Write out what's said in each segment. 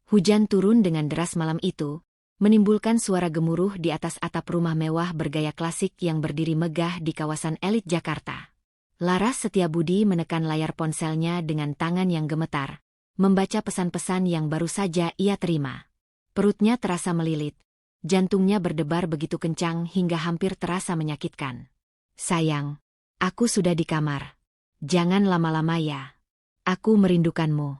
Hujan turun dengan deras malam itu, menimbulkan suara gemuruh di atas atap rumah mewah bergaya klasik yang berdiri megah di kawasan elit Jakarta. Laras Setiabudi menekan layar ponselnya dengan tangan yang gemetar, membaca pesan-pesan yang baru saja ia terima. Perutnya terasa melilit, jantungnya berdebar begitu kencang hingga hampir terasa menyakitkan. Sayang, aku sudah di kamar. Jangan lama-lama ya. Aku merindukanmu.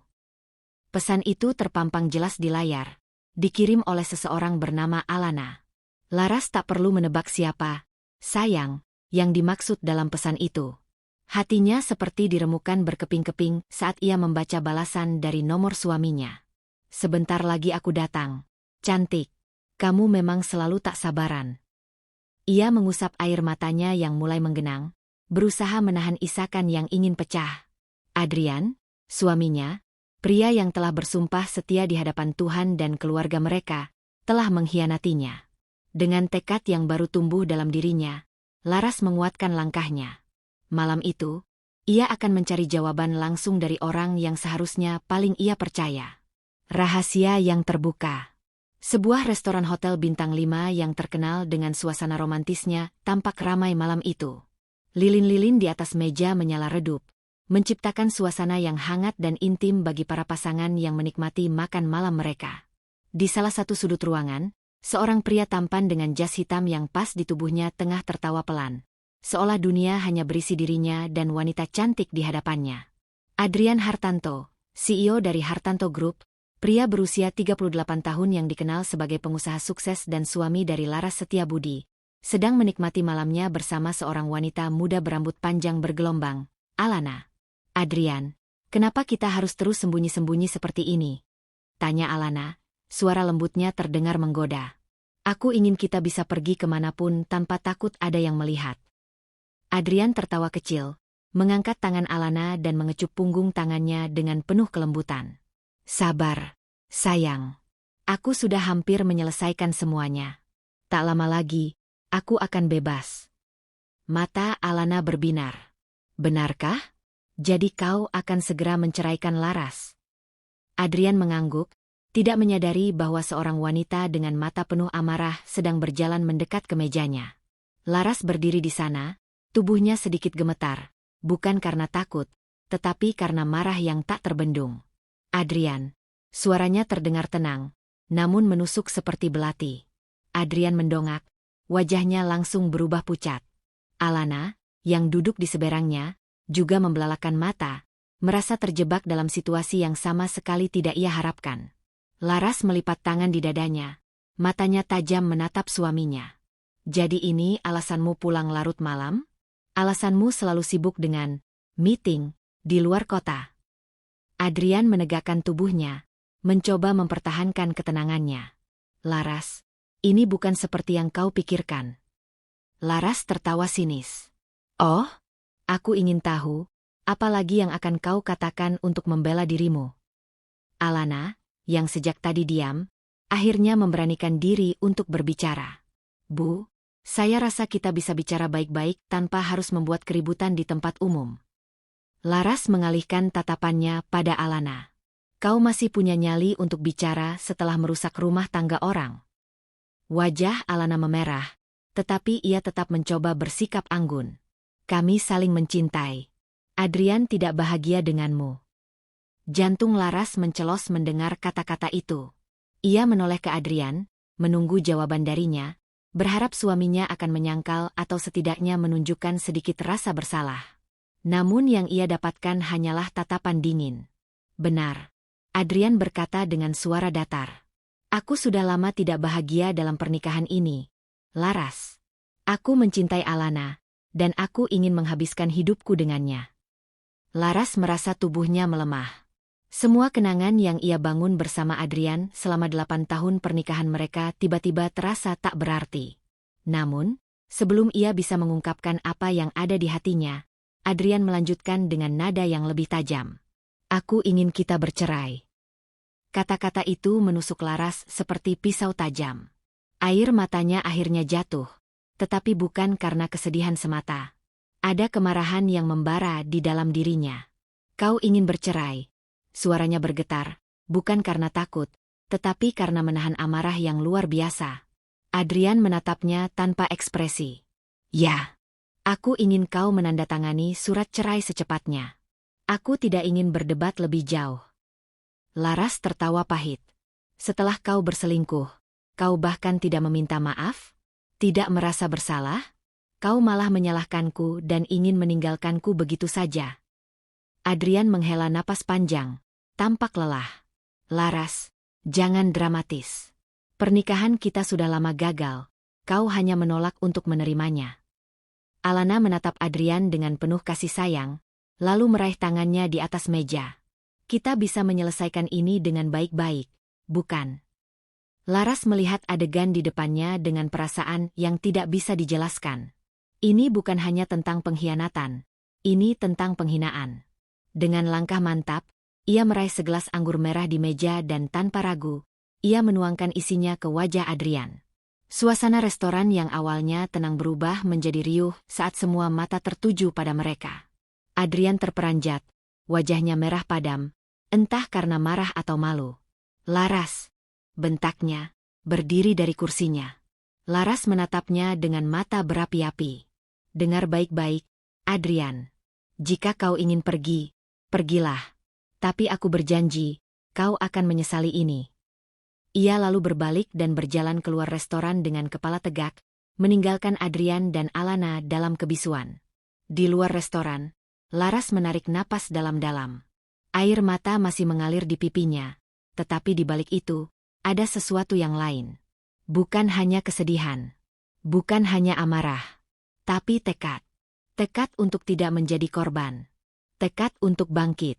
Pesan itu terpampang jelas di layar, dikirim oleh seseorang bernama Alana. Laras tak perlu menebak siapa, sayang, yang dimaksud dalam pesan itu. Hatinya seperti diremukan berkeping-keping saat ia membaca balasan dari nomor suaminya. Sebentar lagi aku datang. Cantik, kamu memang selalu tak sabaran. Ia mengusap air matanya yang mulai menggenang, berusaha menahan isakan yang ingin pecah. Adrian, suaminya, pria yang telah bersumpah setia di hadapan Tuhan dan keluarga mereka, telah mengkhianatinya. Dengan tekad yang baru tumbuh dalam dirinya, Laras menguatkan langkahnya. Malam itu, ia akan mencari jawaban langsung dari orang yang seharusnya paling ia percaya. Rahasia yang terbuka. Sebuah restoran hotel bintang 5 yang terkenal dengan suasana romantisnya tampak ramai malam itu. Lilin-lilin di atas meja menyala redup, menciptakan suasana yang hangat dan intim bagi para pasangan yang menikmati makan malam mereka. Di salah satu sudut ruangan, seorang pria tampan dengan jas hitam yang pas di tubuhnya tengah tertawa pelan, seolah dunia hanya berisi dirinya dan wanita cantik di hadapannya. Adrian Hartanto, CEO dari Hartanto Group, pria berusia 38 tahun yang dikenal sebagai pengusaha sukses dan suami dari Laras Setiabudi, sedang menikmati malamnya bersama seorang wanita muda berambut panjang bergelombang, Alana. Adrian, kenapa kita harus terus sembunyi-sembunyi seperti ini? Tanya Alana, suara lembutnya terdengar menggoda. Aku ingin kita bisa pergi kemanapun tanpa takut ada yang melihat. Adrian tertawa kecil, mengangkat tangan Alana dan mengecup punggung tangannya dengan penuh kelembutan. Sabar, sayang. Aku sudah hampir menyelesaikan semuanya. Tak lama lagi, aku akan bebas. Mata Alana berbinar. Benarkah? Jadi kau akan segera menceraikan Laras? Adrian mengangguk, tidak menyadari bahwa seorang wanita dengan mata penuh amarah sedang berjalan mendekat ke mejanya. Laras berdiri di sana, tubuhnya sedikit gemetar, bukan karena takut, tetapi karena marah yang tak terbendung. Adrian, suaranya terdengar tenang, namun menusuk seperti belati. Adrian mendongak, wajahnya langsung berubah pucat. Alana, yang duduk di seberangnya, juga membelalakan mata, merasa terjebak dalam situasi yang sama sekali tidak ia harapkan. Laras melipat tangan di dadanya, matanya tajam menatap suaminya. Jadi ini alasanmu pulang larut malam? Alasanmu selalu sibuk dengan meeting di luar kota. Adrian menegakkan tubuhnya, mencoba mempertahankan ketenangannya. Laras, ini bukan seperti yang kau pikirkan. Laras tertawa sinis. Oh, aku ingin tahu, apa lagi yang akan kau katakan untuk membela dirimu? Alana, yang sejak tadi diam, akhirnya memberanikan diri untuk berbicara. Bu, saya rasa kita bisa bicara baik-baik tanpa harus membuat keributan di tempat umum. Laras mengalihkan tatapannya pada Alana. Kau masih punya nyali untuk bicara setelah merusak rumah tangga orang. Wajah Alana memerah, tetapi ia tetap mencoba bersikap anggun. Kami saling mencintai. Adrian tidak bahagia denganmu. Jantung Laras mencelos mendengar kata-kata itu. Ia menoleh ke Adrian, menunggu jawaban darinya, berharap suaminya akan menyangkal atau setidaknya menunjukkan sedikit rasa bersalah. Namun yang ia dapatkan hanyalah tatapan dingin. Benar, Adrian berkata dengan suara datar. Aku sudah lama tidak bahagia dalam pernikahan ini, Laras. Aku mencintai Alana, dan aku ingin menghabiskan hidupku dengannya. Laras merasa tubuhnya melemah. Semua kenangan yang ia bangun bersama Adrian selama 8 tahun pernikahan mereka tiba-tiba terasa tak berarti. Namun, sebelum ia bisa mengungkapkan apa yang ada di hatinya, Adrian melanjutkan dengan nada yang lebih tajam. Aku ingin kita bercerai. Kata-kata itu menusuk Laras seperti pisau tajam. Air matanya akhirnya jatuh, tetapi bukan karena kesedihan semata. Ada kemarahan yang membara di dalam dirinya. Kau ingin bercerai. Suaranya bergetar, bukan karena takut, tetapi karena menahan amarah yang luar biasa. Adrian menatapnya tanpa ekspresi. Ya, aku ingin kau menandatangani surat cerai secepatnya. Aku tidak ingin berdebat lebih jauh. Laras tertawa pahit. Setelah kau berselingkuh, kau bahkan tidak meminta maaf? Tidak merasa bersalah? Kau malah menyalahkanku dan ingin meninggalkanku begitu saja. Adrian menghela napas panjang, tampak lelah. Laras, jangan dramatis. Pernikahan kita sudah lama gagal, kau hanya menolak untuk menerimanya. Alana menatap Adrian dengan penuh kasih sayang, lalu meraih tangannya di atas meja. Kita bisa menyelesaikan ini dengan baik-baik, bukan? Laras melihat adegan di depannya dengan perasaan yang tidak bisa dijelaskan. Ini bukan hanya tentang pengkhianatan, ini tentang penghinaan. Dengan langkah mantap, ia meraih segelas anggur merah di meja dan tanpa ragu, ia menuangkan isinya ke wajah Adrian. Suasana restoran yang awalnya tenang berubah menjadi riuh saat semua mata tertuju pada mereka. Adrian terperanjat, wajahnya merah padam, entah karena marah atau malu. Laras, bentaknya, berdiri dari kursinya. Laras menatapnya dengan mata berapi-api. Dengar baik-baik, Adrian. Jika kau ingin pergi, pergilah. Tapi aku berjanji, kau akan menyesali ini. Ia lalu berbalik dan berjalan keluar restoran dengan kepala tegak, meninggalkan Adrian dan Alana dalam kebisuan. Di luar restoran, Laras menarik napas dalam-dalam. Air mata masih mengalir di pipinya, tetapi di balik itu, ada sesuatu yang lain. Bukan hanya kesedihan. Bukan hanya amarah. Tapi tekad. Tekad untuk tidak menjadi korban. Tekad untuk bangkit.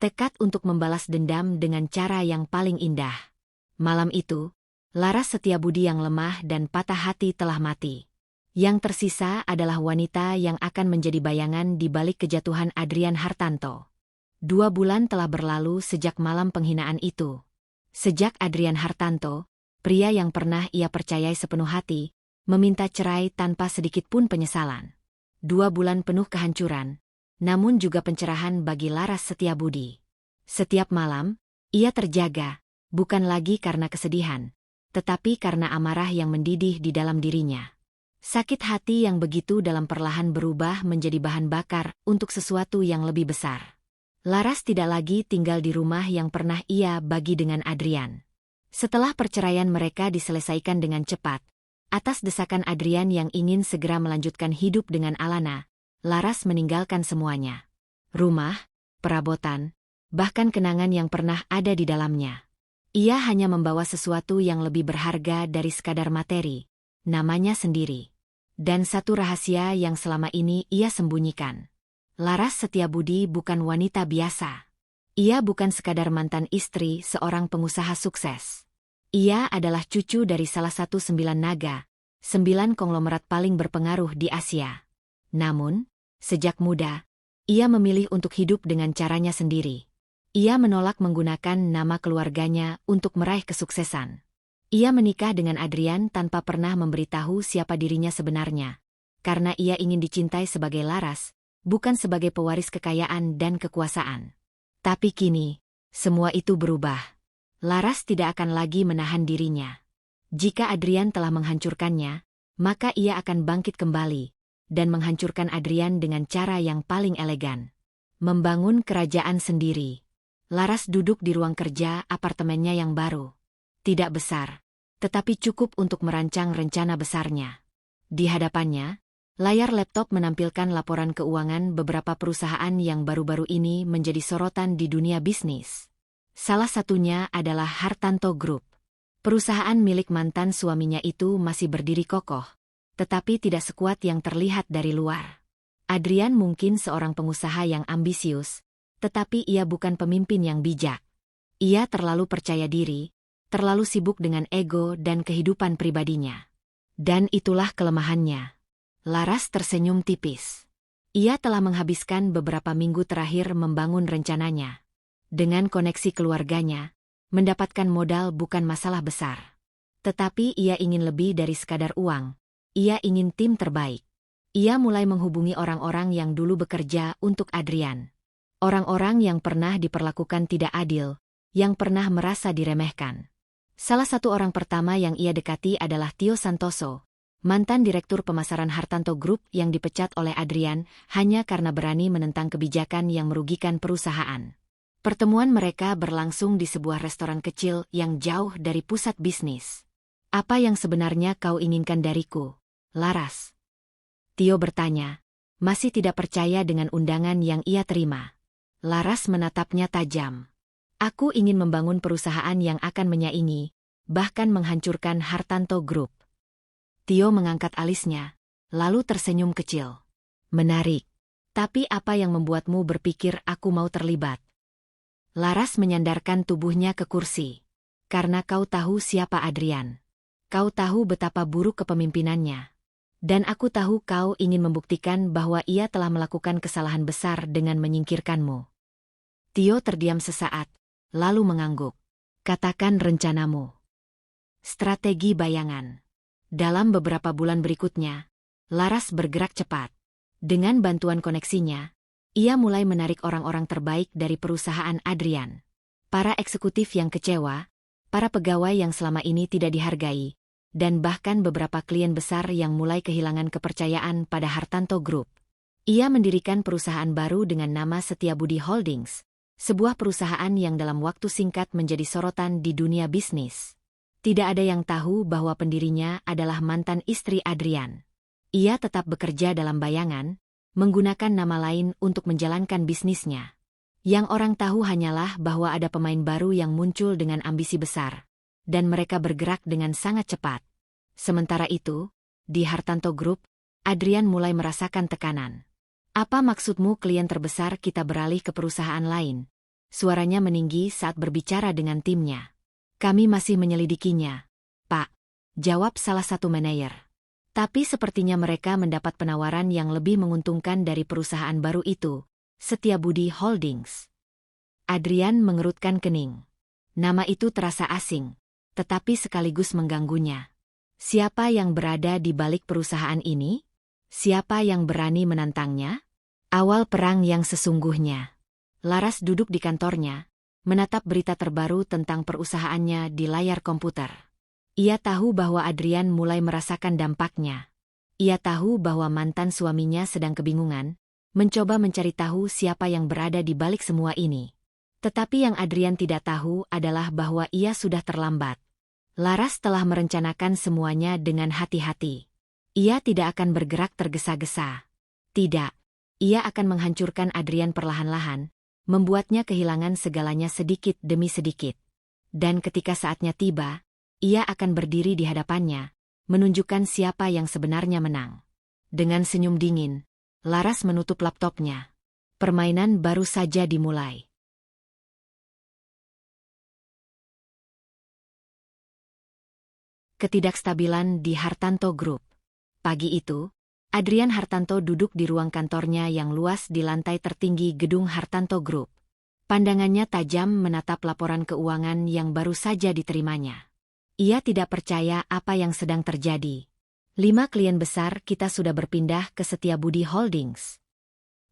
Tekad untuk membalas dendam dengan cara yang paling indah. Malam itu, Laras Setiabudi yang lemah dan patah hati telah mati. Yang tersisa adalah wanita yang akan menjadi bayangan di balik kejatuhan Adrian Hartanto. 2 bulan telah berlalu sejak malam penghinaan itu. Sejak Adrian Hartanto, pria yang pernah ia percayai sepenuh hati, meminta cerai tanpa sedikit pun penyesalan. 2 bulan penuh kehancuran, namun juga pencerahan bagi Laras Setiabudi. Setiap malam, ia terjaga, bukan lagi karena kesedihan, tetapi karena amarah yang mendidih di dalam dirinya. Sakit hati yang begitu dalam perlahan berubah menjadi bahan bakar untuk sesuatu yang lebih besar. Laras tidak lagi tinggal di rumah yang pernah ia bagi dengan Adrian. Setelah perceraian mereka diselesaikan dengan cepat, atas desakan Adrian yang ingin segera melanjutkan hidup dengan Alana, Laras meninggalkan semuanya. Rumah, perabotan, bahkan kenangan yang pernah ada di dalamnya. Ia hanya membawa sesuatu yang lebih berharga dari sekadar materi, namanya sendiri. Dan satu rahasia yang selama ini ia sembunyikan. Laras Setiabudi bukan wanita biasa. Ia bukan sekadar mantan istri seorang pengusaha sukses. Ia adalah cucu dari salah satu 9 naga, 9 konglomerat paling berpengaruh di Asia. Namun, sejak muda, ia memilih untuk hidup dengan caranya sendiri. Ia menolak menggunakan nama keluarganya untuk meraih kesuksesan. Ia menikah dengan Adrian tanpa pernah memberitahu siapa dirinya sebenarnya. Karena ia ingin dicintai sebagai Laras, bukan sebagai pewaris kekayaan dan kekuasaan. Tapi kini, semua itu berubah. Laras tidak akan lagi menahan dirinya. Jika Adrian telah menghancurkannya, maka ia akan bangkit kembali dan menghancurkan Adrian dengan cara yang paling elegan. Membangun kerajaan sendiri. Laras duduk di ruang kerja apartemennya yang baru. Tidak besar, tetapi cukup untuk merancang rencana besarnya. Di hadapannya, layar laptop menampilkan laporan keuangan beberapa perusahaan yang baru-baru ini menjadi sorotan di dunia bisnis. Salah satunya adalah Hartanto Group. Perusahaan milik mantan suaminya itu masih berdiri kokoh, tetapi tidak sekuat yang terlihat dari luar. Adrian mungkin seorang pengusaha yang ambisius, tetapi ia bukan pemimpin yang bijak. Ia terlalu percaya diri, terlalu sibuk dengan ego dan kehidupan pribadinya. Dan itulah kelemahannya. Laras tersenyum tipis. Ia telah menghabiskan beberapa minggu terakhir membangun rencananya. Dengan koneksi keluarganya, mendapatkan modal bukan masalah besar. Tetapi ia ingin lebih dari sekadar uang. Ia ingin tim terbaik. Ia mulai menghubungi orang-orang yang dulu bekerja untuk Adrian. Orang-orang yang pernah diperlakukan tidak adil, yang pernah merasa diremehkan. Salah satu orang pertama yang ia dekati adalah Tio Santoso, mantan Direktur Pemasaran Hartanto Group yang dipecat oleh Adrian hanya karena berani menentang kebijakan yang merugikan perusahaan. Pertemuan mereka berlangsung di sebuah restoran kecil yang jauh dari pusat bisnis. "Apa yang sebenarnya kau inginkan dariku, Laras?" Tio bertanya, masih tidak percaya dengan undangan yang ia terima. Laras menatapnya tajam. "Aku ingin membangun perusahaan yang akan menyaingi, bahkan menghancurkan Hartanto Group." Tio mengangkat alisnya, lalu tersenyum kecil. "Menarik. Tapi apa yang membuatmu berpikir aku mau terlibat?" Laras menyandarkan tubuhnya ke kursi. "Karena kau tahu siapa Adrian. Kau tahu betapa buruk kepemimpinannya. Dan aku tahu kau ingin membuktikan bahwa ia telah melakukan kesalahan besar dengan menyingkirkanmu." Tio terdiam sesaat, lalu mengangguk. "Katakan rencanamu." Strategi bayangan. Dalam beberapa bulan berikutnya, Laras bergerak cepat. Dengan bantuan koneksinya, ia mulai menarik orang-orang terbaik dari perusahaan Adrian. Para eksekutif yang kecewa, para pegawai yang selama ini tidak dihargai, dan bahkan beberapa klien besar yang mulai kehilangan kepercayaan pada Hartanto Group. Ia mendirikan perusahaan baru dengan nama Setiabudi Holdings, sebuah perusahaan yang dalam waktu singkat menjadi sorotan di dunia bisnis. Tidak ada yang tahu bahwa pendirinya adalah mantan istri Adrian. Ia tetap bekerja dalam bayangan, menggunakan nama lain untuk menjalankan bisnisnya. Yang orang tahu hanyalah bahwa ada pemain baru yang muncul dengan ambisi besar, dan mereka bergerak dengan sangat cepat. Sementara itu, di Hartanto Group, Adrian mulai merasakan tekanan. "Apa maksudmu klien terbesar kita beralih ke perusahaan lain?" Suaranya meninggi saat berbicara dengan timnya. "Kami masih menyelidikinya, Pak," jawab salah satu manajer. "Tapi sepertinya mereka mendapat penawaran yang lebih menguntungkan dari perusahaan baru itu, Setiabudi Holdings." Adrian mengerutkan kening. Nama itu terasa asing, tetapi sekaligus mengganggunya. Siapa yang berada di balik perusahaan ini? Siapa yang berani menantangnya? Awal perang yang sesungguhnya. Laras duduk di kantornya, menatap berita terbaru tentang perusahaannya di layar komputer. Ia tahu bahwa Adrian mulai merasakan dampaknya. Ia tahu bahwa mantan suaminya sedang kebingungan, mencoba mencari tahu siapa yang berada di balik semua ini. Tetapi yang Adrian tidak tahu adalah bahwa ia sudah terlambat. Laras telah merencanakan semuanya dengan hati-hati. Ia tidak akan bergerak tergesa-gesa. Tidak, ia akan menghancurkan Adrian perlahan-lahan, membuatnya kehilangan segalanya sedikit demi sedikit. Dan ketika saatnya tiba, ia akan berdiri di hadapannya, menunjukkan siapa yang sebenarnya menang. Dengan senyum dingin, Laras menutup laptopnya. Permainan baru saja dimulai. Ketidakstabilan di Hartanto Group. Pagi itu, Adrian Hartanto duduk di ruang kantornya yang luas di lantai tertinggi gedung Hartanto Group. Pandangannya tajam menatap laporan keuangan yang baru saja diterimanya. Ia tidak percaya apa yang sedang terjadi. 5 klien besar kita sudah berpindah ke Setiabudi Holdings.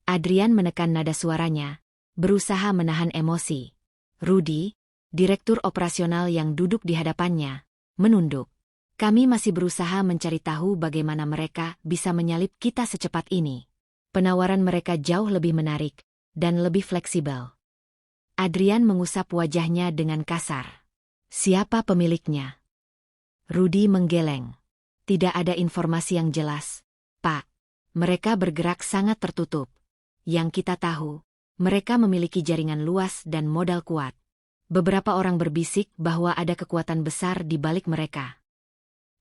Adrian menekan nada suaranya, berusaha menahan emosi. Rudy, direktur operasional yang duduk di hadapannya, menunduk. "Kami masih berusaha mencari tahu bagaimana mereka bisa menyalip kita secepat ini. Penawaran mereka jauh lebih menarik dan lebih fleksibel." Adrian mengusap wajahnya dengan kasar. "Siapa pemiliknya?" Rudy menggeleng. "Tidak ada informasi yang jelas, Pak. Mereka bergerak sangat tertutup. Yang kita tahu, mereka memiliki jaringan luas dan modal kuat. Beberapa orang berbisik bahwa ada kekuatan besar di balik mereka."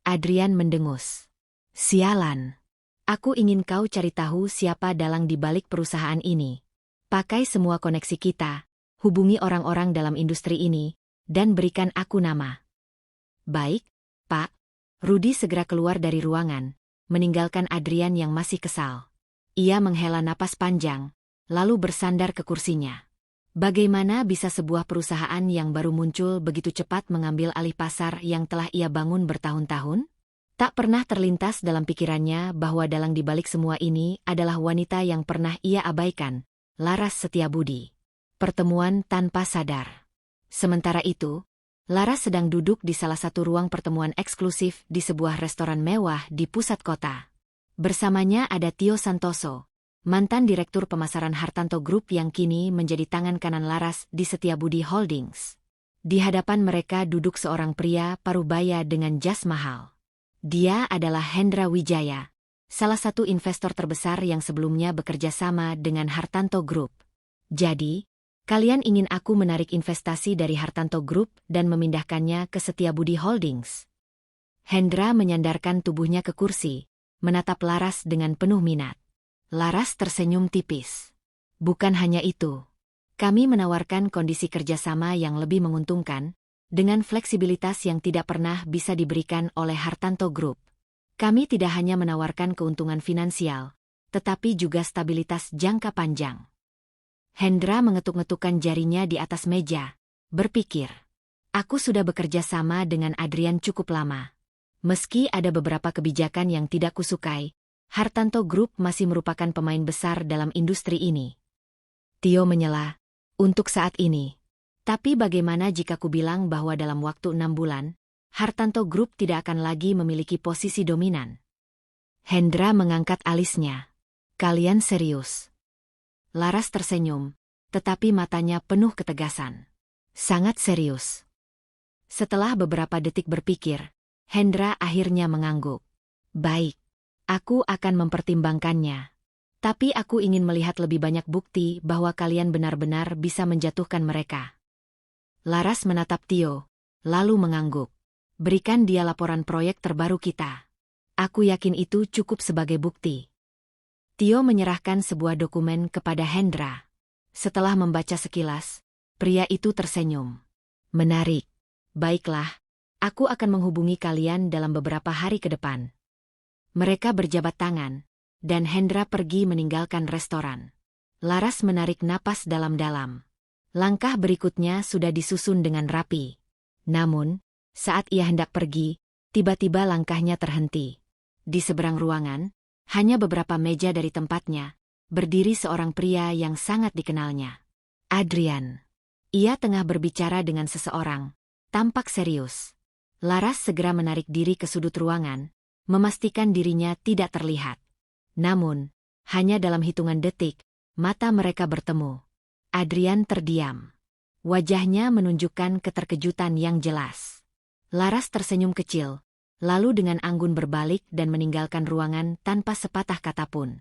Adrian mendengus. "Sialan. Aku ingin kau cari tahu siapa dalang di balik perusahaan ini. Pakai semua koneksi kita, hubungi orang-orang dalam industri ini, dan berikan aku nama." "Baik, Pak." Rudy segera keluar dari ruangan, meninggalkan Adrian yang masih kesal. Ia menghela napas panjang, lalu bersandar ke kursinya. Bagaimana bisa sebuah perusahaan yang baru muncul begitu cepat mengambil alih pasar yang telah ia bangun bertahun-tahun? Tak pernah terlintas dalam pikirannya bahwa dalang di balik semua ini adalah wanita yang pernah ia abaikan, Laras Setiabudi. Pertemuan tanpa sadar. Sementara itu, Laras sedang duduk di salah satu ruang pertemuan eksklusif di sebuah restoran mewah di pusat kota. Bersamanya ada Tio Santoso, mantan Direktur Pemasaran Hartanto Group yang kini menjadi tangan kanan Laras di Setiabudi Holdings. Di hadapan mereka duduk seorang pria parubaya dengan jas mahal. Dia adalah Hendra Wijaya, salah satu investor terbesar yang sebelumnya bekerja sama dengan Hartanto Group. Jadi, kalian ingin aku menarik investasi dari Hartanto Group dan memindahkannya ke Setiabudi Holdings? Hendra menyandarkan tubuhnya ke kursi, menatap Laras dengan penuh minat. Laras tersenyum tipis. Bukan hanya itu. Kami menawarkan kondisi kerjasama yang lebih menguntungkan, dengan fleksibilitas yang tidak pernah bisa diberikan oleh Hartanto Group. Kami tidak hanya menawarkan keuntungan finansial, tetapi juga stabilitas jangka panjang. Hendra mengetuk-ngetukkan jarinya di atas meja, berpikir. Aku sudah bekerja sama dengan Adrian cukup lama. Meski ada beberapa kebijakan yang tidak kusukai, Hartanto Group masih merupakan pemain besar dalam industri ini. Tio menyela, untuk saat ini. Tapi bagaimana jika ku bilang bahwa dalam waktu 6 bulan, Hartanto Group tidak akan lagi memiliki posisi dominan? Hendra mengangkat alisnya. Kalian serius? Laras tersenyum, tetapi matanya penuh ketegasan. Sangat serius. Setelah beberapa detik berpikir, Hendra akhirnya mengangguk. Baik, aku akan mempertimbangkannya. Tapi aku ingin melihat lebih banyak bukti bahwa kalian benar-benar bisa menjatuhkan mereka. Laras menatap Tio, lalu mengangguk. Berikan dia laporan proyek terbaru kita. Aku yakin itu cukup sebagai bukti. Tio menyerahkan sebuah dokumen kepada Hendra. Setelah membaca sekilas, pria itu tersenyum. Menarik. Baiklah, aku akan menghubungi kalian dalam beberapa hari ke depan. Mereka berjabat tangan, dan Hendra pergi meninggalkan restoran. Laras menarik napas dalam-dalam. Langkah berikutnya sudah disusun dengan rapi. Namun, saat ia hendak pergi, tiba-tiba langkahnya terhenti. Di seberang ruangan, hanya beberapa meja dari tempatnya, berdiri seorang pria yang sangat dikenalnya. Adrian. Ia tengah berbicara dengan seseorang, tampak serius. Laras segera menarik diri ke sudut ruangan, memastikan dirinya tidak terlihat. Namun, hanya dalam hitungan detik, mata mereka bertemu. Adrian terdiam. Wajahnya menunjukkan keterkejutan yang jelas. Laras tersenyum kecil, lalu dengan anggun berbalik dan meninggalkan ruangan tanpa sepatah kata pun.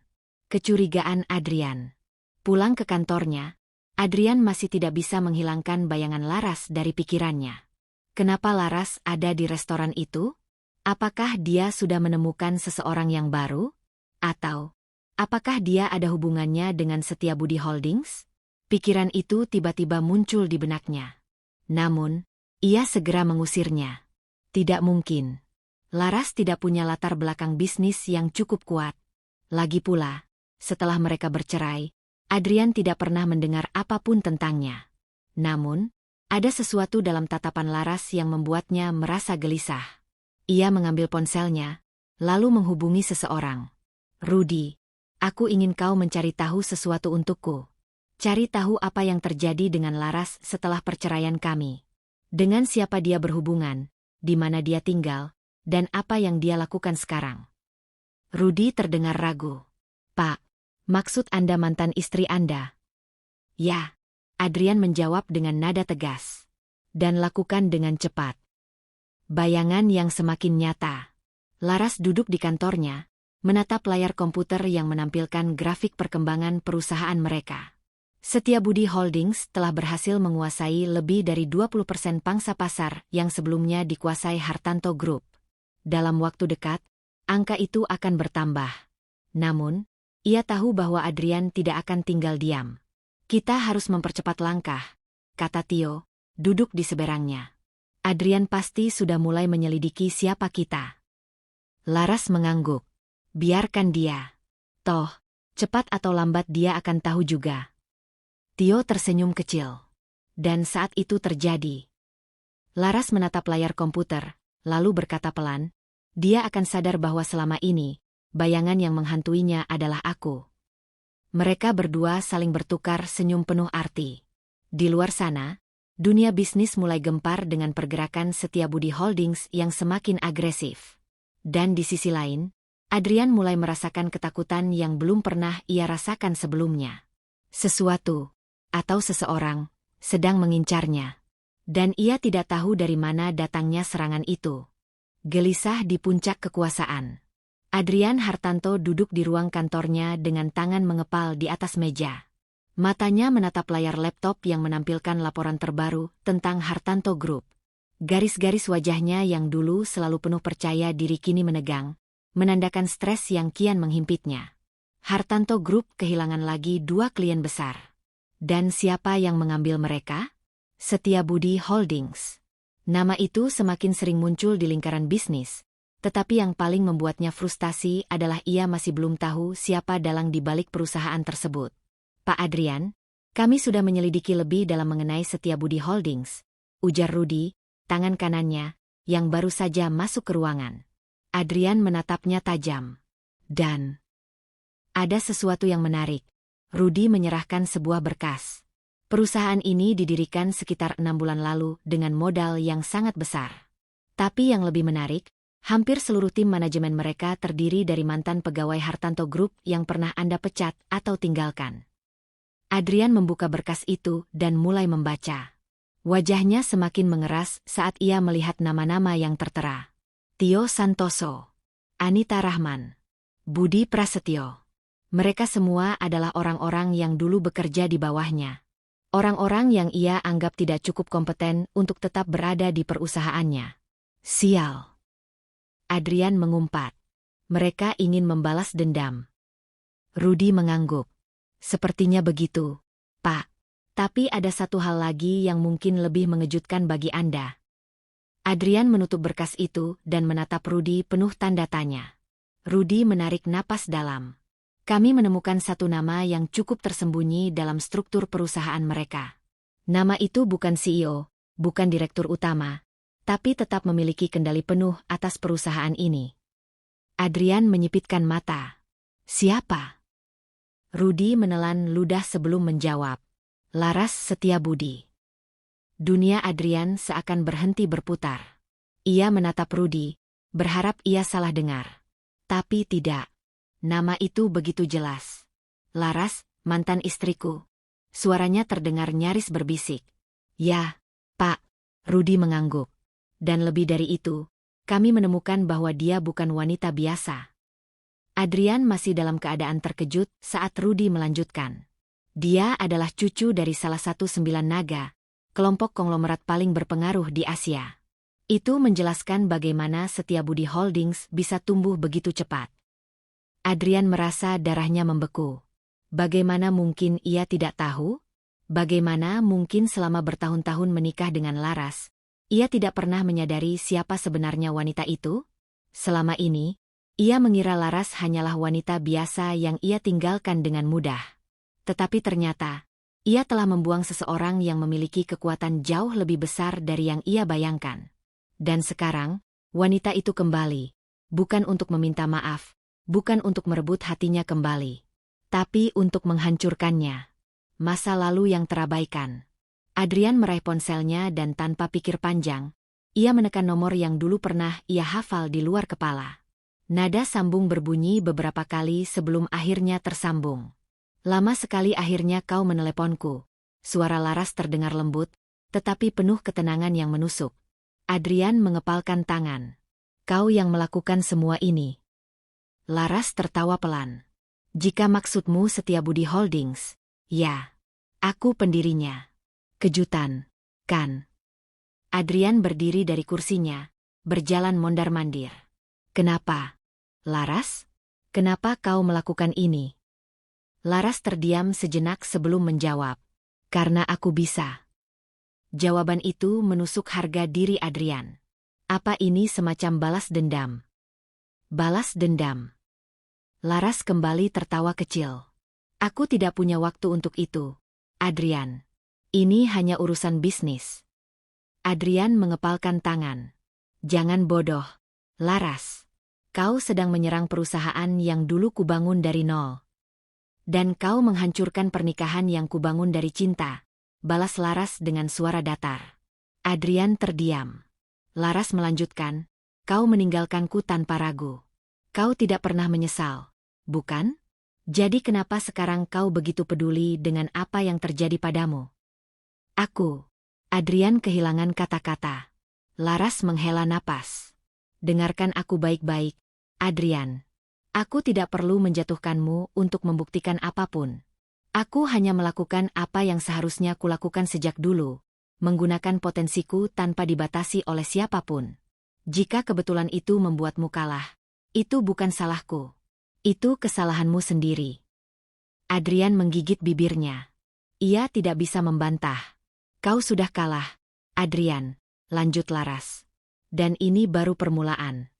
Kecurigaan Adrian. Pulang ke kantornya, Adrian masih tidak bisa menghilangkan bayangan Laras dari pikirannya. Kenapa Laras ada di restoran itu? Apakah dia sudah menemukan seseorang yang baru? Atau, apakah dia ada hubungannya dengan Setiabudi Holdings? Pikiran itu tiba-tiba muncul di benaknya. Namun, ia segera mengusirnya. Tidak mungkin. Laras tidak punya latar belakang bisnis yang cukup kuat. Lagi pula, setelah mereka bercerai, Adrian tidak pernah mendengar apapun tentangnya. Namun, ada sesuatu dalam tatapan Laras yang membuatnya merasa gelisah. Ia mengambil ponselnya, lalu menghubungi seseorang. Rudy, aku ingin kau mencari tahu sesuatu untukku. Cari tahu apa yang terjadi dengan Laras setelah perceraian kami. Dengan siapa dia berhubungan, di mana dia tinggal, dan apa yang dia lakukan sekarang. Rudy terdengar ragu. Pak, maksud Anda mantan istri Anda? Ya, Adrian menjawab dengan nada tegas. Dan lakukan dengan cepat. Bayangan yang semakin nyata. Laras duduk di kantornya, menatap layar komputer yang menampilkan grafik perkembangan perusahaan mereka. Setiabudi Holdings telah berhasil menguasai lebih dari 20% pangsa pasar yang sebelumnya dikuasai Hartanto Group. Dalam waktu dekat, angka itu akan bertambah. Namun, ia tahu bahwa Adrian tidak akan tinggal diam. Kita harus mempercepat langkah, kata Tio, duduk di seberangnya. Adrian pasti sudah mulai menyelidiki siapa kita. Laras mengangguk. Biarkan dia. Toh, cepat atau lambat dia akan tahu juga. Tio tersenyum kecil. Dan saat itu terjadi. Laras menatap layar komputer, lalu berkata pelan, dia akan sadar bahwa selama ini, bayangan yang menghantuinya adalah aku. Mereka berdua saling bertukar senyum penuh arti. Di luar sana, Dunia bisnis mulai gempar dengan pergerakan Setiabudi Holdings yang semakin agresif. Dan di sisi lain, Adrian mulai merasakan ketakutan yang belum pernah ia rasakan sebelumnya. Sesuatu, atau seseorang, sedang mengincarnya. Dan ia tidak tahu dari mana datangnya serangan itu. Gelisah di puncak kekuasaan. Adrian Hartanto duduk di ruang kantornya dengan tangan mengepal di atas meja. Matanya menatap layar laptop yang menampilkan laporan terbaru tentang Hartanto Group. Garis-garis wajahnya yang dulu selalu penuh percaya diri kini menegang, menandakan stres yang kian menghimpitnya. Hartanto Group kehilangan lagi 2 klien besar. Dan siapa yang mengambil mereka? Setiabudi Holdings. Nama itu semakin sering muncul di lingkaran bisnis, tetapi yang paling membuatnya frustasi adalah ia masih belum tahu siapa dalang di balik perusahaan tersebut. Pak Adrian, kami sudah menyelidiki lebih dalam mengenai Setiabudi Holdings, ujar Rudi, tangan kanannya, yang baru saja masuk ke ruangan. Adrian menatapnya tajam. Dan ada sesuatu yang menarik. Rudi menyerahkan sebuah berkas. Perusahaan ini didirikan sekitar 6 bulan lalu dengan modal yang sangat besar. Tapi yang lebih menarik, hampir seluruh tim manajemen mereka terdiri dari mantan pegawai Hartanto Group yang pernah Anda pecat atau tinggalkan. Adrian membuka berkas itu dan mulai membaca. Wajahnya semakin mengeras saat ia melihat nama-nama yang tertera. Tio Santoso, Anita Rahman, Budi Prasetyo. Mereka semua adalah orang-orang yang dulu bekerja di bawahnya. Orang-orang yang ia anggap tidak cukup kompeten untuk tetap berada di perusahaannya. Sial. Adrian mengumpat. Mereka ingin membalas dendam. Rudi mengangguk. Sepertinya begitu, Pak. Tapi ada satu hal lagi yang mungkin lebih mengejutkan bagi Anda. Adrian menutup berkas itu dan menatap Rudi penuh tanda tanya. Rudi menarik napas dalam. Kami menemukan satu nama yang cukup tersembunyi dalam struktur perusahaan mereka. Nama itu bukan CEO, bukan direktur utama, tapi tetap memiliki kendali penuh atas perusahaan ini. Adrian menyipitkan mata. Siapa? Rudi menelan ludah sebelum menjawab. Laras Setiabudi. Dunia Adrian seakan berhenti berputar. Ia menatap Rudi, berharap ia salah dengar. Tapi tidak. Nama itu begitu jelas. Laras, mantan istriku. Suaranya terdengar nyaris berbisik. Ya, Pak. Rudi mengangguk. Dan lebih dari itu, kami menemukan bahwa dia bukan wanita biasa. Adrian masih dalam keadaan terkejut saat Rudi melanjutkan. Dia adalah cucu dari salah satu 9 naga, kelompok konglomerat paling berpengaruh di Asia. Itu menjelaskan bagaimana Setiabudi Holdings bisa tumbuh begitu cepat. Adrian merasa darahnya membeku. Bagaimana mungkin ia tidak tahu? Bagaimana mungkin selama bertahun-tahun menikah dengan Laras, ia tidak pernah menyadari siapa sebenarnya wanita itu? Selama ini, ia mengira Laras hanyalah wanita biasa yang ia tinggalkan dengan mudah. Tetapi ternyata, ia telah membuang seseorang yang memiliki kekuatan jauh lebih besar dari yang ia bayangkan. Dan sekarang, wanita itu kembali. Bukan untuk meminta maaf, bukan untuk merebut hatinya kembali, tapi untuk menghancurkannya. Masa lalu yang terabaikan. Adrian meraih ponselnya dan tanpa pikir panjang, ia menekan nomor yang dulu pernah ia hafal di luar kepala. Nada sambung berbunyi beberapa kali sebelum akhirnya tersambung. Lama sekali akhirnya kau meneleponku. Suara Laras terdengar lembut, tetapi penuh ketenangan yang menusuk. Adrian mengepalkan tangan. Kau yang melakukan semua ini. Laras tertawa pelan. Jika maksudmu Setiabudi Holdings, ya, aku pendirinya. Kejutan, kan? Adrian berdiri dari kursinya, berjalan mondar-mandir. Kenapa? Laras? Kenapa kau melakukan ini? Laras terdiam sejenak sebelum menjawab. Karena aku bisa. Jawaban itu menusuk harga diri Adrian. Apa ini semacam balas dendam? Balas dendam. Laras kembali tertawa kecil. Aku tidak punya waktu untuk itu, Adrian. Ini hanya urusan bisnis. Adrian mengepalkan tangan. Jangan bodoh, Laras. Kau sedang menyerang perusahaan yang dulu kubangun dari nol. Dan kau menghancurkan pernikahan yang kubangun dari cinta. balas Laras dengan suara datar. Adrian terdiam. Laras melanjutkan, kau meninggalkanku tanpa ragu. Kau tidak pernah menyesal, bukan? Jadi kenapa sekarang kau begitu peduli dengan apa yang terjadi padamu? Aku. Adrian kehilangan kata-kata. Laras menghela napas. Dengarkan aku baik-baik, Adrian. Aku tidak perlu menjatuhkanmu untuk membuktikan apapun. Aku hanya melakukan apa yang seharusnya kulakukan sejak dulu, menggunakan potensiku tanpa dibatasi oleh siapapun. Jika kebetulan itu membuatmu kalah, itu bukan salahku. Itu kesalahanmu sendiri. Adrian menggigit bibirnya. Ia tidak bisa membantah. Kau sudah kalah, Adrian, lanjut Laras. Dan ini baru permulaan.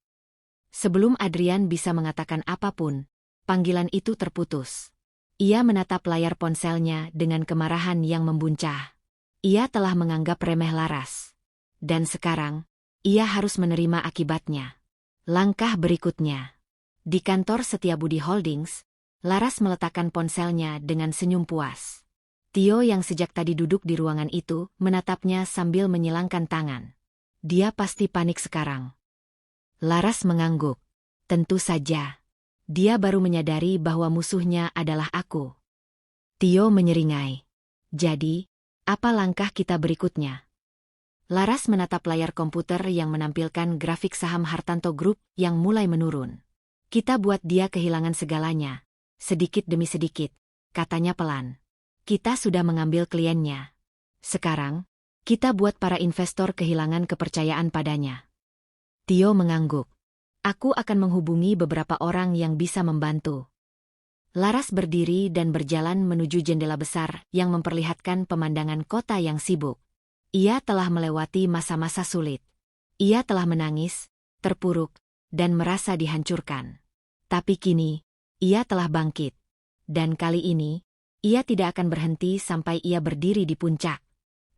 Sebelum Adrian bisa mengatakan apapun, panggilan itu terputus. Ia menatap layar ponselnya dengan kemarahan yang membuncah. Ia telah menganggap remeh Laras. Dan sekarang, ia harus menerima akibatnya. Langkah berikutnya. Di kantor Setiabudi Holdings, Laras meletakkan ponselnya dengan senyum puas. Tio yang sejak tadi duduk di ruangan itu menatapnya sambil menyilangkan tangan. Dia pasti panik sekarang. Laras mengangguk. Tentu saja. Dia baru menyadari bahwa musuhnya adalah aku. Tio menyeringai. Jadi, apa langkah kita berikutnya? Laras menatap layar komputer yang menampilkan grafik saham Hartanto Group yang mulai menurun. Kita buat dia kehilangan segalanya. Sedikit demi sedikit, katanya pelan. Kita sudah mengambil kliennya. Sekarang, kita buat para investor kehilangan kepercayaan padanya. Tio mengangguk. Aku akan menghubungi beberapa orang yang bisa membantu. Laras berdiri dan berjalan menuju jendela besar yang memperlihatkan pemandangan kota yang sibuk. Ia telah melewati masa-masa sulit. Ia telah menangis, terpuruk, dan merasa dihancurkan. Tapi kini, ia telah bangkit. Dan kali ini, ia tidak akan berhenti sampai ia berdiri di puncak.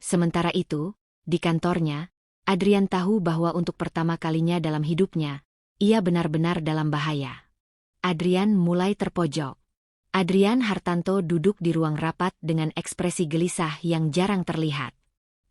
Sementara itu, di kantornya, Adrian tahu bahwa untuk pertama kalinya dalam hidupnya, ia benar-benar dalam bahaya. Adrian mulai terpojok. Adrian Hartanto duduk di ruang rapat dengan ekspresi gelisah yang jarang terlihat.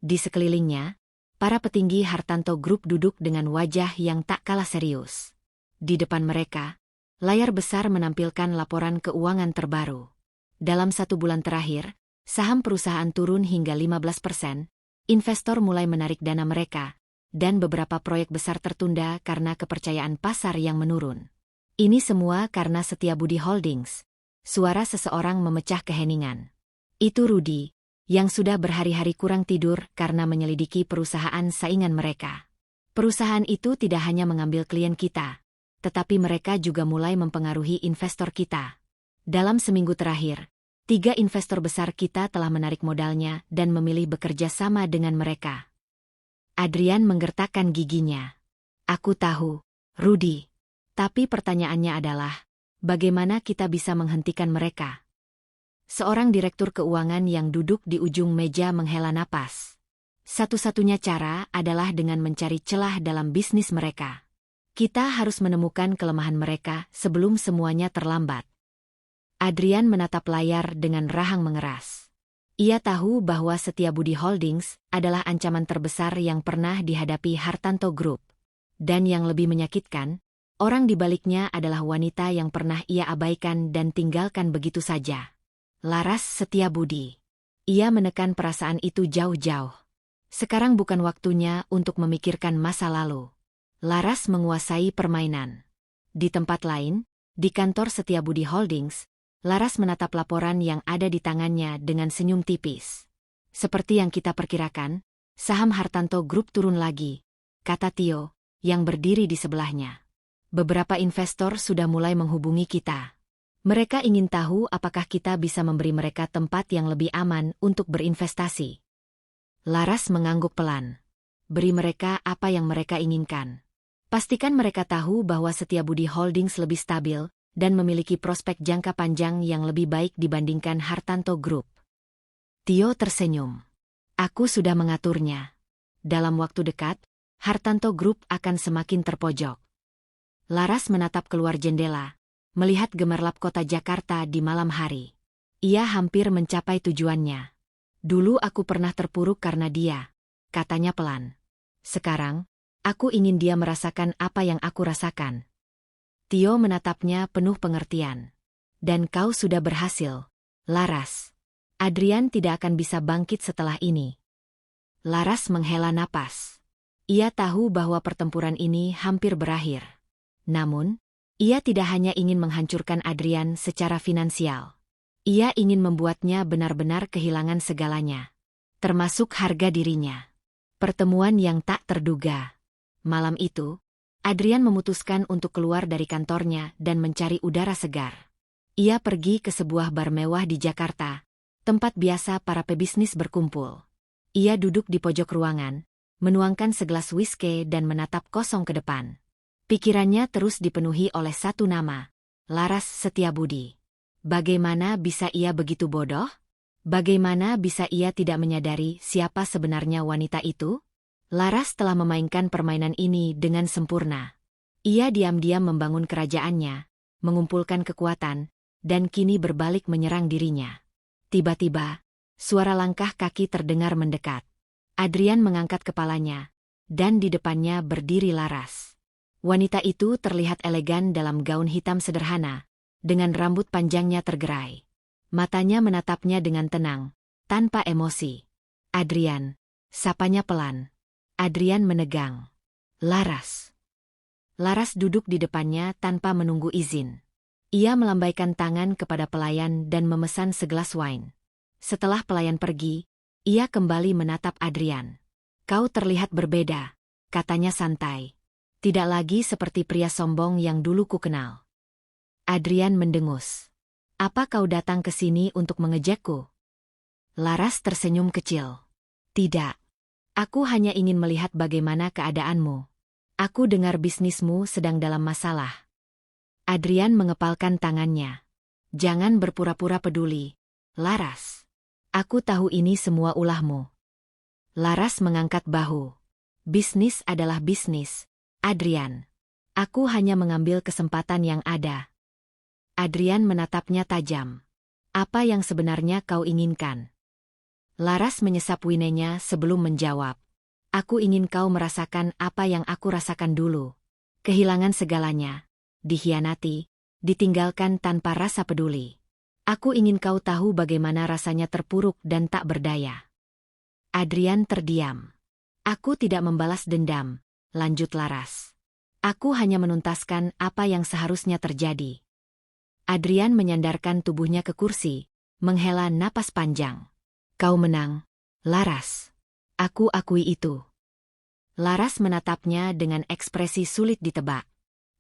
Di sekelilingnya, para petinggi Hartanto Group duduk dengan wajah yang tak kalah serius. Di depan mereka, layar besar menampilkan laporan keuangan terbaru. Dalam 1 bulan terakhir, saham perusahaan turun hingga 15%, investor mulai menarik dana mereka, dan beberapa proyek besar tertunda karena kepercayaan pasar yang menurun. Ini semua karena Setiabudi Holdings. Suara seseorang memecah keheningan. Itu Rudy, yang sudah berhari-hari kurang tidur karena menyelidiki perusahaan saingan mereka. Perusahaan itu tidak hanya mengambil klien kita, tetapi mereka juga mulai mempengaruhi investor kita. Dalam seminggu terakhir, 3 investor besar kita telah menarik modalnya dan memilih bekerja sama dengan mereka. Adrian menggertakkan giginya. Aku tahu, Rudy. Tapi pertanyaannya adalah, bagaimana kita bisa menghentikan mereka? Seorang direktur keuangan yang duduk di ujung meja menghela napas. Satu-satunya cara adalah dengan mencari celah dalam bisnis mereka. Kita harus menemukan kelemahan mereka sebelum semuanya terlambat. Adrian menatap layar dengan rahang mengeras. Ia tahu bahwa Setiabudi Holdings adalah ancaman terbesar yang pernah dihadapi Hartanto Group. Dan yang lebih menyakitkan, orang di baliknya adalah wanita yang pernah ia abaikan dan tinggalkan begitu saja. Laras Setiabudi. Ia menekan perasaan itu jauh-jauh. Sekarang bukan waktunya untuk memikirkan masa lalu. Laras menguasai permainan. Di tempat lain, di kantor Setiabudi Holdings, Laras menatap laporan yang ada di tangannya dengan senyum tipis. Seperti yang kita perkirakan, saham Hartanto Group turun lagi, kata Tio, yang berdiri di sebelahnya. Beberapa investor sudah mulai menghubungi kita. Mereka ingin tahu apakah kita bisa memberi mereka tempat yang lebih aman untuk berinvestasi. Laras mengangguk pelan. Beri mereka apa yang mereka inginkan. Pastikan mereka tahu bahwa Setiabudi Holdings lebih stabil dan memiliki prospek jangka panjang yang lebih baik dibandingkan Hartanto Group. Tio tersenyum. Aku sudah mengaturnya. Dalam waktu dekat, Hartanto Group akan semakin terpojok. Laras menatap keluar jendela, melihat gemerlap kota Jakarta di malam hari. Ia hampir mencapai tujuannya. Dulu aku pernah terpuruk karena dia, katanya pelan. Sekarang, aku ingin dia merasakan apa yang aku rasakan. Tio menatapnya penuh pengertian. Dan kau sudah berhasil, Laras. Adrian tidak akan bisa bangkit setelah ini. Laras menghela napas. Ia tahu bahwa pertempuran ini hampir berakhir. Namun, ia tidak hanya ingin menghancurkan Adrian secara finansial. Ia ingin membuatnya benar-benar kehilangan segalanya, termasuk harga dirinya. Pertemuan yang tak terduga. Malam itu, Adrian memutuskan untuk keluar dari kantornya dan mencari udara segar. Ia pergi ke sebuah bar mewah di Jakarta, tempat biasa para pebisnis berkumpul. Ia duduk di pojok ruangan, menuangkan segelas whisky dan menatap kosong ke depan. Pikirannya terus dipenuhi oleh satu nama, Laras Setiabudi. Bagaimana bisa ia begitu bodoh? Bagaimana bisa ia tidak menyadari siapa sebenarnya wanita itu? Laras telah memainkan permainan ini dengan sempurna. Ia diam-diam membangun kerajaannya, mengumpulkan kekuatan, dan kini berbalik menyerang dirinya. Tiba-tiba, suara langkah kaki terdengar mendekat. Adrian mengangkat kepalanya, dan di depannya berdiri Laras. Wanita itu terlihat elegan dalam gaun hitam sederhana, dengan rambut panjangnya tergerai. Matanya menatapnya dengan tenang, tanpa emosi. Adrian, sapanya pelan. Adrian menegang. Laras. Laras duduk di depannya tanpa menunggu izin. Ia melambaikan tangan kepada pelayan dan memesan segelas wine. Setelah pelayan pergi, ia kembali menatap Adrian. Kau terlihat berbeda, katanya santai. Tidak lagi seperti pria sombong yang dulu ku kenal. Adrian mendengus. Apa kau datang ke sini untuk mengejekku? Laras tersenyum kecil. Tidak. Aku hanya ingin melihat bagaimana keadaanmu. Aku dengar bisnismu sedang dalam masalah. Adrian mengepalkan tangannya. Jangan berpura-pura peduli, Laras. Aku tahu ini semua ulahmu. Laras mengangkat bahu. Bisnis adalah bisnis, Adrian. Aku hanya mengambil kesempatan yang ada. Adrian menatapnya tajam. Apa yang sebenarnya kau inginkan? Laras menyesap winenya sebelum menjawab. Aku ingin kau merasakan apa yang aku rasakan dulu. Kehilangan segalanya. Dikhianati, ditinggalkan tanpa rasa peduli. Aku ingin kau tahu bagaimana rasanya terpuruk dan tak berdaya. Adrian terdiam. Aku tidak membalas dendam, lanjut Laras. Aku hanya menuntaskan apa yang seharusnya terjadi. Adrian menyandarkan tubuhnya ke kursi, menghela napas panjang. Kau menang, Laras. Aku akui itu. Laras menatapnya dengan ekspresi sulit ditebak.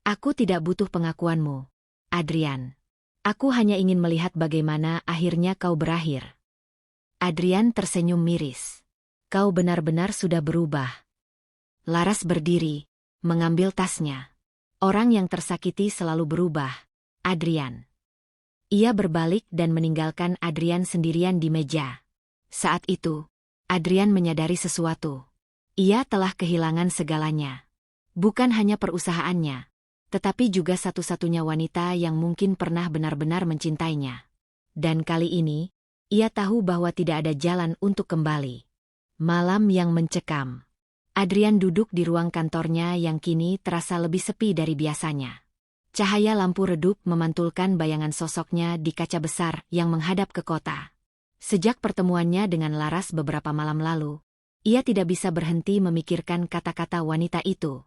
Aku tidak butuh pengakuanmu, Adrian. Aku hanya ingin melihat bagaimana akhirnya kau berakhir. Adrian tersenyum miris. Kau benar-benar sudah berubah. Laras berdiri, mengambil tasnya. Orang yang tersakiti selalu berubah, Adrian. Ia berbalik dan meninggalkan Adrian sendirian di meja. Saat itu, Adrian menyadari sesuatu. Ia telah kehilangan segalanya. Bukan hanya perusahaannya, tetapi juga satu-satunya wanita yang mungkin pernah benar-benar mencintainya. Dan kali ini, ia tahu bahwa tidak ada jalan untuk kembali. Malam yang mencekam. Adrian duduk di ruang kantornya yang kini terasa lebih sepi dari biasanya. Cahaya lampu redup memantulkan bayangan sosoknya di kaca besar yang menghadap ke kota. Sejak pertemuannya dengan Laras beberapa malam lalu, ia tidak bisa berhenti memikirkan kata-kata wanita itu.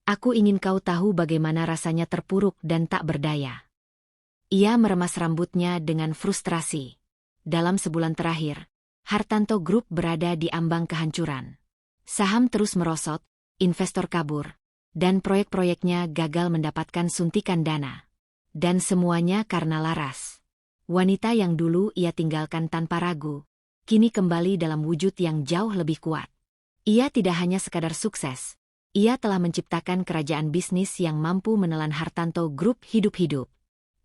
Aku ingin kau tahu bagaimana rasanya terpuruk dan tak berdaya. Ia meremas rambutnya dengan frustrasi. Dalam sebulan terakhir, Hartanto Group berada di ambang kehancuran. Saham terus merosot, investor kabur, dan proyek-proyeknya gagal mendapatkan suntikan dana. Dan semuanya karena Laras. Wanita yang dulu ia tinggalkan tanpa ragu, kini kembali dalam wujud yang jauh lebih kuat. Ia tidak hanya sekadar sukses, ia telah menciptakan kerajaan bisnis yang mampu menelan Hartanto Group hidup-hidup.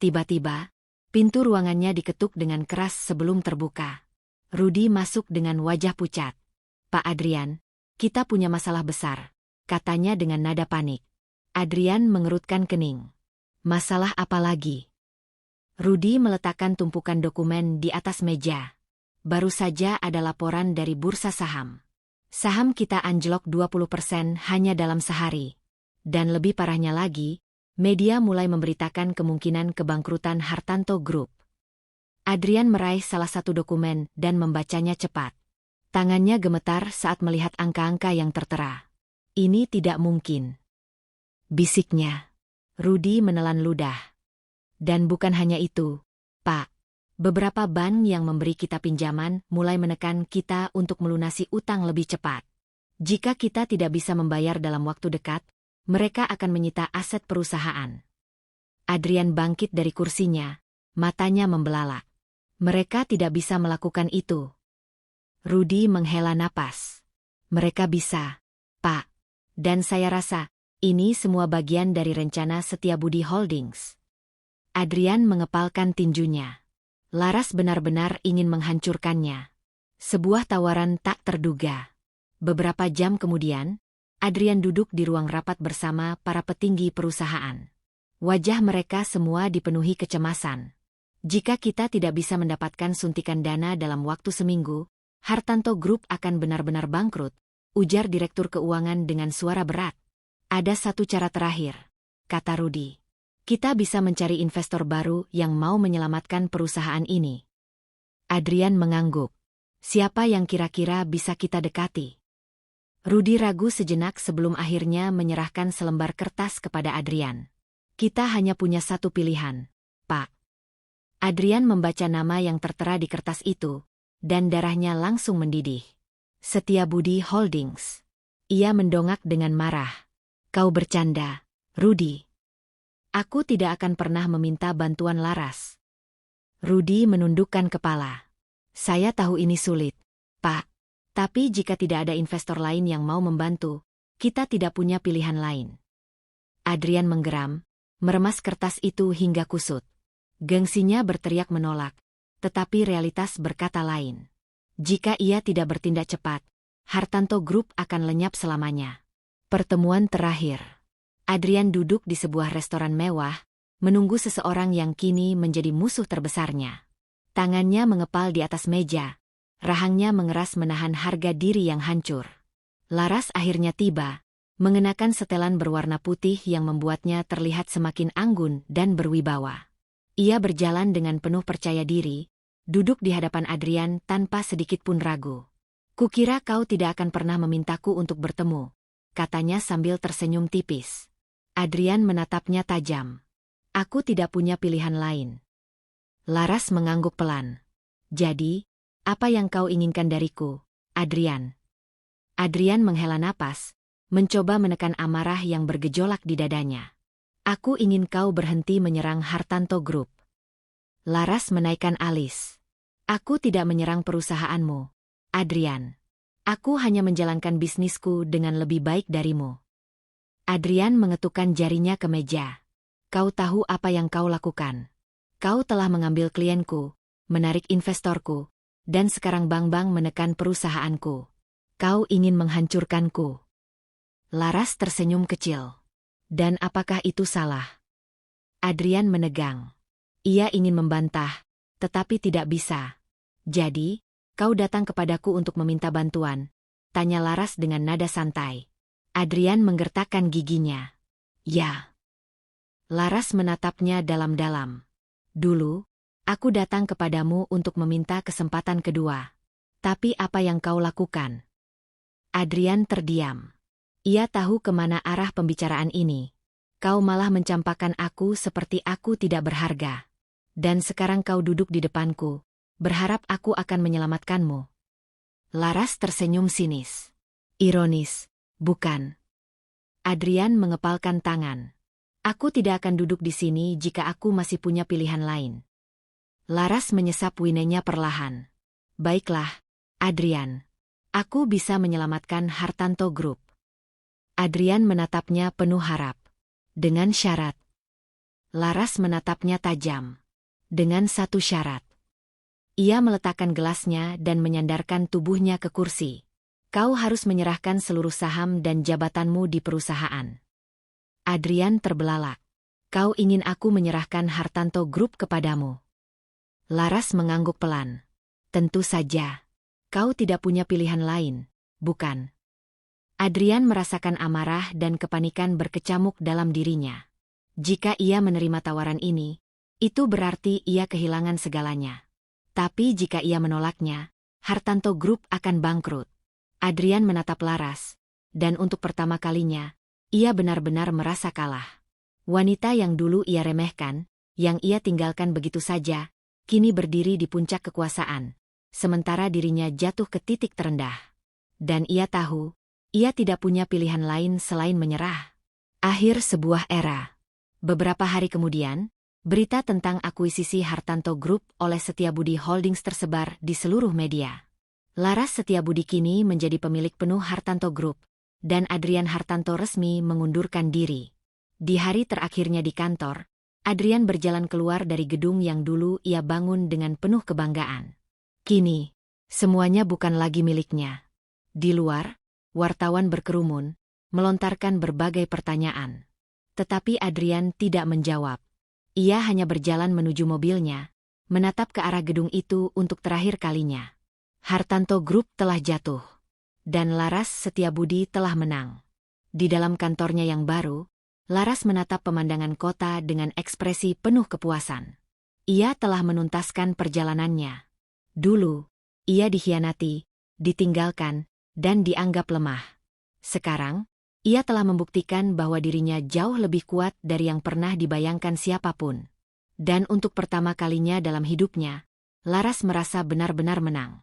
Tiba-tiba, pintu ruangannya diketuk dengan keras sebelum terbuka. Rudi masuk dengan wajah pucat. Pak Adrian, kita punya masalah besar, katanya dengan nada panik. Adrian mengerutkan kening. Masalah apa lagi? Rudi meletakkan tumpukan dokumen di atas meja. baru saja ada laporan dari bursa saham. Saham kita anjlok 20% hanya dalam sehari. Dan lebih parahnya lagi, media mulai memberitakan kemungkinan kebangkrutan Hartanto Group. Adrian meraih salah satu dokumen dan membacanya cepat. Tangannya gemetar saat melihat angka-angka yang tertera. Ini tidak mungkin, bisiknya. Rudy menelan ludah. Dan bukan hanya itu, Pak. Beberapa bank yang memberi kita pinjaman mulai menekan kita untuk melunasi utang lebih cepat. Jika kita tidak bisa membayar dalam waktu dekat, mereka akan menyita aset perusahaan. Adrian bangkit dari kursinya, matanya membelalak. Mereka tidak bisa melakukan itu. Rudy menghela napas. Mereka bisa, Pak. Dan saya rasa, ini semua bagian dari rencana Setiabudi Holdings. Adrian mengepalkan tinjunya. Laras benar-benar ingin menghancurkannya. Sebuah tawaran tak terduga. Beberapa jam kemudian, Adrian duduk di ruang rapat bersama para petinggi perusahaan. Wajah mereka semua dipenuhi kecemasan. Jika kita tidak bisa mendapatkan suntikan dana dalam waktu seminggu, Hartanto Group akan benar-benar bangkrut, ujar Direktur Keuangan dengan suara berat. Ada satu cara terakhir, kata Rudy. Kita bisa mencari investor baru yang mau menyelamatkan perusahaan ini. Adrian mengangguk. Siapa yang kira-kira bisa kita dekati? Rudy ragu sejenak sebelum akhirnya menyerahkan selembar kertas kepada Adrian. Kita hanya punya satu pilihan, Pak. Adrian membaca nama yang tertera di kertas itu, dan darahnya langsung mendidih. Setiabudi Holdings. Ia mendongak dengan marah. Kau bercanda, Rudy. Aku tidak akan pernah meminta bantuan Laras. Rudy menundukkan kepala. Saya tahu ini sulit, Pak. Tapi jika tidak ada investor lain yang mau membantu, kita tidak punya pilihan lain. Adrian menggeram, meremas kertas itu hingga kusut. Gengsinya berteriak menolak, tetapi realitas berkata lain. Jika ia tidak bertindak cepat, Hartanto Group akan lenyap selamanya. Pertemuan terakhir. Adrian duduk di sebuah restoran mewah, menunggu seseorang yang kini menjadi musuh terbesarnya. Tangannya mengepal di atas meja, rahangnya mengeras menahan harga diri yang hancur. Laras akhirnya tiba, mengenakan setelan berwarna putih yang membuatnya terlihat semakin anggun dan berwibawa. Ia berjalan dengan penuh percaya diri, duduk di hadapan Adrian tanpa sedikit pun ragu. Kukira kau tidak akan pernah memintaku untuk bertemu, katanya sambil tersenyum tipis. Adrian menatapnya tajam. Aku tidak punya pilihan lain. Laras mengangguk pelan. Jadi, apa yang kau inginkan dariku, Adrian? Adrian menghela napas, mencoba menekan amarah yang bergejolak di dadanya. Aku ingin kau berhenti menyerang Hartanto Group. Laras menaikkan alis. Aku tidak menyerang perusahaanmu, Adrian. Aku hanya menjalankan bisnisku dengan lebih baik darimu. Adrian mengetukkan jarinya ke meja. Kau tahu apa yang kau lakukan. Kau telah mengambil klienku, menarik investorku, dan sekarang bang-bang menekan perusahaanku. Kau ingin menghancurkanku. Laras tersenyum kecil. Dan apakah itu salah? Adrian menegang. Ia ingin membantah, tetapi tidak bisa. Jadi, kau datang kepadaku untuk meminta bantuan? Tanya Laras dengan nada santai. Adrian menggertakkan giginya. Ya. Laras menatapnya dalam-dalam. Dulu, aku datang kepadamu untuk meminta kesempatan kedua. Tapi apa yang kau lakukan? Adrian terdiam. Ia tahu kemana arah pembicaraan ini. Kau malah mencampakkan aku seperti aku tidak berharga. Dan sekarang kau duduk di depanku, berharap aku akan menyelamatkanmu. Laras tersenyum sinis. Ironis. Bukan. Adrian mengepalkan tangan. Aku tidak akan duduk di sini jika aku masih punya pilihan lain. Laras menyesap winenya perlahan. Baiklah, Adrian. Aku bisa menyelamatkan Hartanto Group. Adrian menatapnya penuh harap. Dengan syarat. Laras menatapnya tajam. Dengan satu syarat. Ia meletakkan gelasnya dan menyandarkan tubuhnya ke kursi. Kau harus menyerahkan seluruh saham dan jabatanmu di perusahaan. Adrian terbelalak. Kau ingin aku menyerahkan Hartanto Group kepadamu? Laras mengangguk pelan. Tentu saja. Kau tidak punya pilihan lain, bukan? Adrian merasakan amarah dan kepanikan berkecamuk dalam dirinya. Jika ia menerima tawaran ini, itu berarti ia kehilangan segalanya. Tapi jika ia menolaknya, Hartanto Group akan bangkrut. Adrian menatap Laras, dan untuk pertama kalinya, ia benar-benar merasa kalah. Wanita yang dulu ia remehkan, yang ia tinggalkan begitu saja, kini berdiri di puncak kekuasaan, sementara dirinya jatuh ke titik terendah. Dan ia tahu, ia tidak punya pilihan lain selain menyerah. Akhir sebuah era. Beberapa hari kemudian, berita tentang akuisisi Hartanto Group oleh Setiabudi Holdings tersebar di seluruh media. Laras Setiabudi kini menjadi pemilik penuh Hartanto Group, dan Adrian Hartanto resmi mengundurkan diri. Di hari terakhirnya di kantor, Adrian berjalan keluar dari gedung yang dulu ia bangun dengan penuh kebanggaan. Kini, semuanya bukan lagi miliknya. Di luar, wartawan berkerumun, melontarkan berbagai pertanyaan. Tetapi Adrian tidak menjawab. Ia hanya berjalan menuju mobilnya, menatap ke arah gedung itu untuk terakhir kalinya. Hartanto Group telah jatuh, dan Laras Setiabudi telah menang. Di dalam kantornya yang baru, Laras menatap pemandangan kota dengan ekspresi penuh kepuasan. Ia telah menuntaskan perjalanannya. Dulu, ia dikhianati, ditinggalkan, dan dianggap lemah. Sekarang, ia telah membuktikan bahwa dirinya jauh lebih kuat dari yang pernah dibayangkan siapapun. Dan untuk pertama kalinya dalam hidupnya, Laras merasa benar-benar menang.